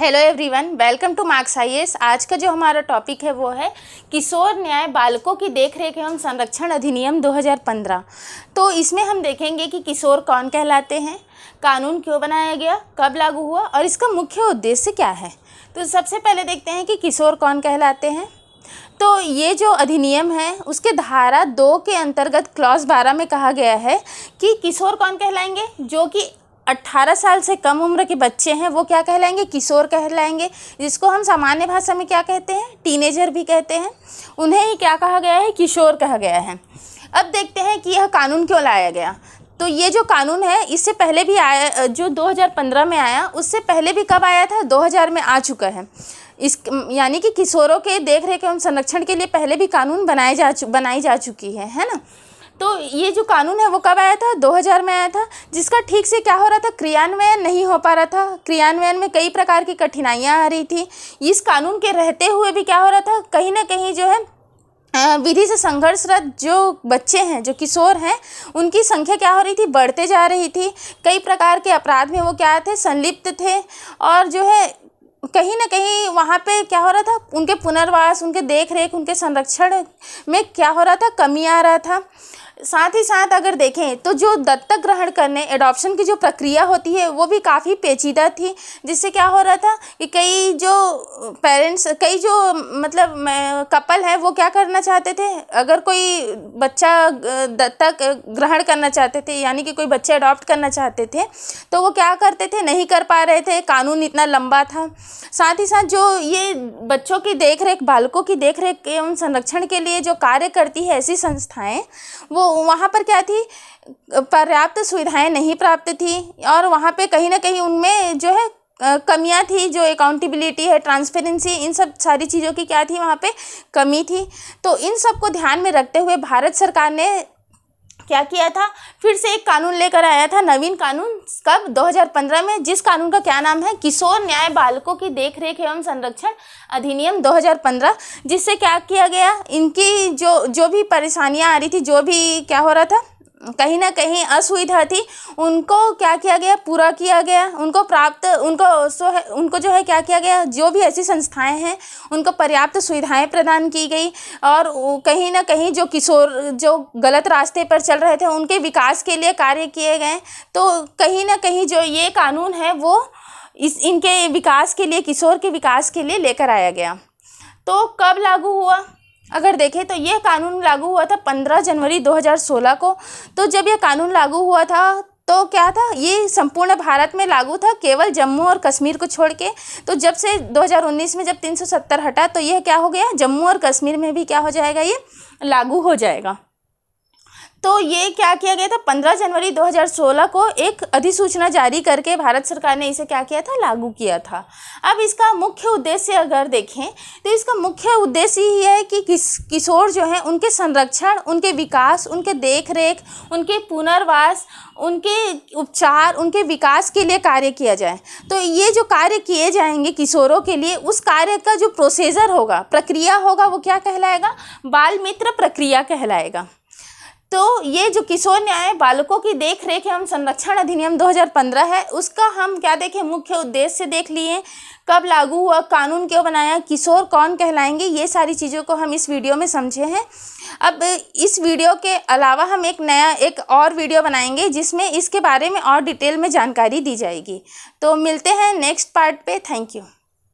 Hello everyone, welcome two marks IAS. आज का जो हमारा टॉपिक है वो है किशोर न्याय बालकों की देखरेख एवं संरक्षण अधिनियम 2015। तो इसमें हम देखेंगे कि किशोर कौन कहलाते हैं, कानून क्यों बनाया गया, कब लागू हुआ और इसका मुख्य उद्देश्य क्या है। तो सबसे पहले देखते हैं कि किशोर कौन कहलाते हैं। तो ये जो अधिनियम है उसके धारा 2 के अंतर्गत क्लॉज 12 में कहा गया है कि किशोर कौन कहलाएंगे, जो कि 18 साल से कम उम्र के बच्चे हैं वो क्या कहलाएंगे, किशोर कहलाएंगे, जिसको हम सामान्य भाषा में क्या कहते हैं, टीनेजर भी कहते हैं। उन्हें ही क्या कहा गया है, किशोर कहा गया है। अब देखते हैं कि यह कानून क्यों लाया गया। तो ये जो कानून है इससे पहले भी आया, जो 2015 में आया, उससे पहले भी कब आया था, 2000 में आ चुका है। इस यानी कि किशोरों के देखरेख एवं संरक्षण के लिए पहले भी कानून बनाई जा चुकी है ना। तो ये जो कानून है वो कब आया था, 2000 में आया था, जिसका ठीक से क्या हो रहा था, क्रियान्वयन नहीं हो पा रहा था। क्रियान्वयन में कई प्रकार की कठिनाइयाँ आ रही थी। इस कानून के रहते हुए भी क्या हो रहा था, कहीं ना कहीं जो है विधि से संघर्षरत जो बच्चे हैं, जो किशोर हैं, उनकी संख्या क्या हो रही थी, बढ़ते जा रही थी। कई प्रकार के अपराध में वो क्या थे, संलिप्त थे। और जो है कहीं ना कहीं वहाँ पे क्या हो रहा था, उनके पुनर्वास, उनके देखरेख, उनके संरक्षण में क्या हो रहा था, कमी आ रहा था। साथ ही साथ अगर देखें तो जो दत्तक ग्रहण करने, एडॉप्शन की जो प्रक्रिया होती है वो भी काफ़ी पेचीदा थी, जिससे क्या हो रहा था कि कई जो पेरेंट्स, कई जो मतलब कपल है वो क्या करना चाहते थे, अगर कोई बच्चा दत्तक ग्रहण करना चाहते थे, यानी कि कोई बच्चा अडॉप्ट करना चाहते थे, तो वो क्या करते थे, नहीं कर पा रहे थे, कानून इतना लंबा था। साथ ही साथ जो ये बच्चों की देखरेख, बालकों की देखरेख एवं संरक्षण के लिए जो कार्य करती है ऐसी संस्थाएँ, वो वहाँ पर क्या थी, पर्याप्त सुविधाएं नहीं प्राप्त थी। और वहाँ पे कहीं ना कहीं उनमें जो है कमियां थी, जो अकाउंटेबिलिटी है, ट्रांसपेरेंसी, इन सब सारी चीज़ों की क्या थी, वहाँ पे कमी थी। तो इन सब को ध्यान में रखते हुए भारत सरकार ने क्या किया था, फिर से एक कानून लेकर आया था, नवीन कानून। कब, 2015 में, जिस कानून का क्या नाम है, किशोर न्याय बालकों की देखरेख एवं संरक्षण अधिनियम 2015। जिससे क्या किया गया, इनकी जो भी परेशानियां आ रही थी, जो भी क्या हो रहा था, कहीं ना कहीं असुविधा थी, उनको क्या किया गया, पूरा किया गया। उनको जो है क्या किया गया, जो भी ऐसी संस्थाएं हैं उनको पर्याप्त सुविधाएं प्रदान की गई। और कहीं ना कहीं जो किशोर जो गलत रास्ते पर चल रहे थे उनके विकास के लिए कार्य किए गए। तो कहीं ना कहीं जो ये कानून है वो इनके विकास के लिए, किशोर के विकास के लिए लेकर आया गया। तो कब लागू हुआ, अगर देखें तो ये कानून लागू हुआ था 15 जनवरी 2016 को। तो जब ये कानून लागू हुआ था तो क्या था, ये संपूर्ण भारत में लागू था, केवल जम्मू और कश्मीर को छोड़ के। तो जब से 2019 में जब 370 हटा तो यह क्या हो गया, जम्मू और कश्मीर में भी क्या हो जाएगा, ये लागू हो जाएगा। तो ये क्या किया गया था, 15 जनवरी 2016 को एक अधिसूचना जारी करके भारत सरकार ने इसे क्या किया था, लागू किया था। अब इसका मुख्य उद्देश्य अगर देखें तो इसका मुख्य उद्देश्य ही है कि किशोर जो हैं उनके संरक्षण, उनके विकास, उनके देखरेख, उनके पुनर्वास, उनके उपचार, उनके विकास के लिए कार्य किया जाए। तो ये जो कार्य किए जाएंगे किशोरों के लिए, उस कार्य का जो प्रोसीजर होगा, प्रक्रिया होगा, वो क्या कहलाएगा, बाल मित्र प्रक्रिया कहलाएगा। तो ये जो किशोर न्याय बालकों की देखरेख एवं संरक्षण अधिनियम 2015 है, उसका हम क्या देखें, मुख्य उद्देश्य देख लिए, कब लागू हुआ, कानून क्यों बनाया, किशोर कौन कहलाएंगे, ये सारी चीज़ों को हम इस वीडियो में समझे हैं। अब इस वीडियो के अलावा हम एक और वीडियो बनाएंगे जिसमें इसके बारे में और डिटेल में जानकारी दी जाएगी। तो मिलते हैं नेक्स्ट पार्ट पे। Thank you.